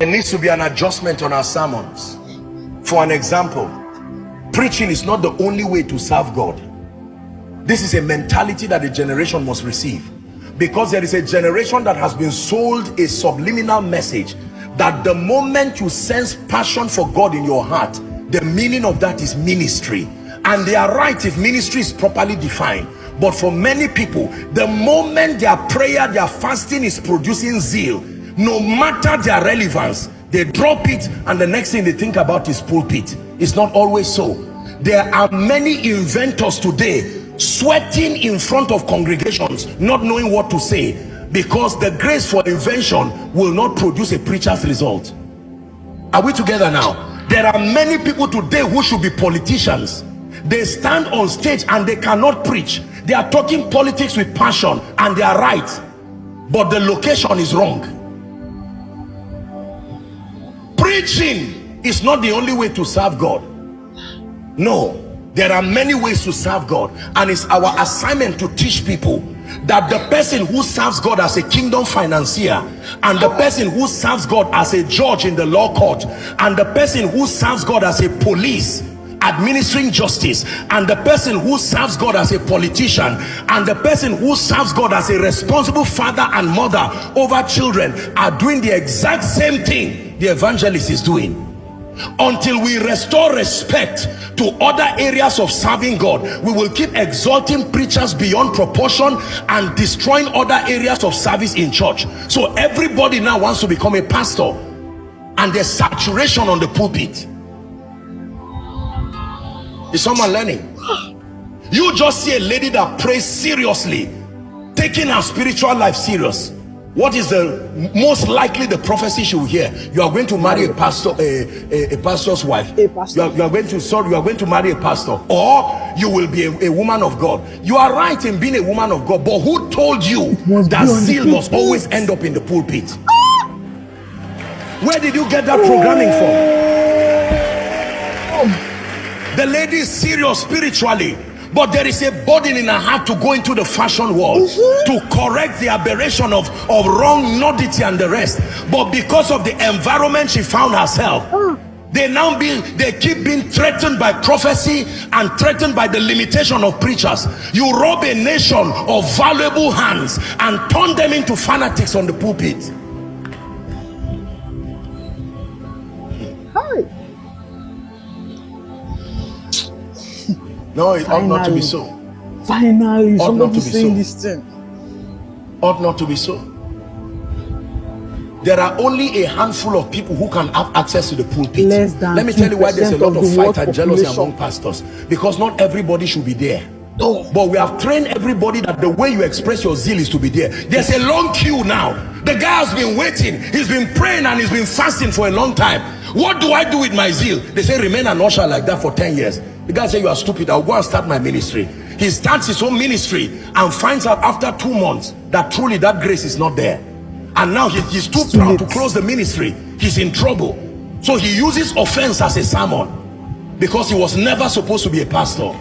There needs to be an adjustment on our sermons. For an example, preaching is not the only way to serve God. This is a mentality that a generation must receive, because there is a generation that has been sold a subliminal message that the moment you sense passion for God in your heart, the meaning of that is ministry. And they are right if ministry is properly defined. But for many people, the moment their prayer, their fasting is producing zeal, no matter their relevance, they drop it, and the next thing they think about is pulpit. It's not always so. There are many inventors today sweating in front of congregations, not knowing what to say, because the grace for invention will not produce a preacher's result. Are we together now? There are many people today who should be politicians. They stand on stage and they cannot preach. They are talking politics with passion, and they are right, but the location is wrong. Preaching is not the only way to serve God. No, there are many ways to serve God, and it's our assignment to teach people that the person who serves God as a kingdom financier, and the person who serves God as a judge in the law court, and the person who serves God as a police administering justice, and the person who serves God as a politician, and the person who serves God as a responsible father and mother over children are doing the exact same thing the evangelist is doing. Until we restore respect to other areas of serving God, we will keep exalting preachers beyond proportion and destroying other areas of service in church. So everybody now wants to become a pastor, and there's saturation on the pulpit. Is someone learning? You just see a lady that prays seriously, taking her spiritual life serious. What is the most likely the prophecy she will hear? You are going to marry a pastor, a pastor's wife. You are going to marry a pastor, or you will be a woman of God. You are right in being a woman of God, but who told you that zeal must always end up in the pulpit? Where did you get that programming from? The lady is serious spiritually, but there is a burden in her heart to go into the fashion world, to correct the aberration of wrong nudity and the rest. But because of the environment she found herself, they keep being threatened by prophecy and threatened by the limitation of preachers. You rob a nation of valuable hands and turn them into fanatics on the pulpit. No, it ought not to be so. Finally, somebody saying this thing. Ought not to be so. There are only a handful of people who can have access to the pulpit. Let me tell you why there's a lot of fight and jealousy among pastors. Because not everybody should be there. But we have trained everybody that the way you express your zeal is to be there. There's a long queue now. The guy has been waiting. He's been praying and he's been fasting for a long time. What do I do with my zeal? They say remain an usher like that for 10 years. The guy said, you are stupid. I'll go and start my ministry. He starts his own ministry and finds out after 2 months that truly that grace is not there. And now he's too proud to close the ministry. He's in trouble. So he uses offense as a sermon, because he was never supposed to be a pastor.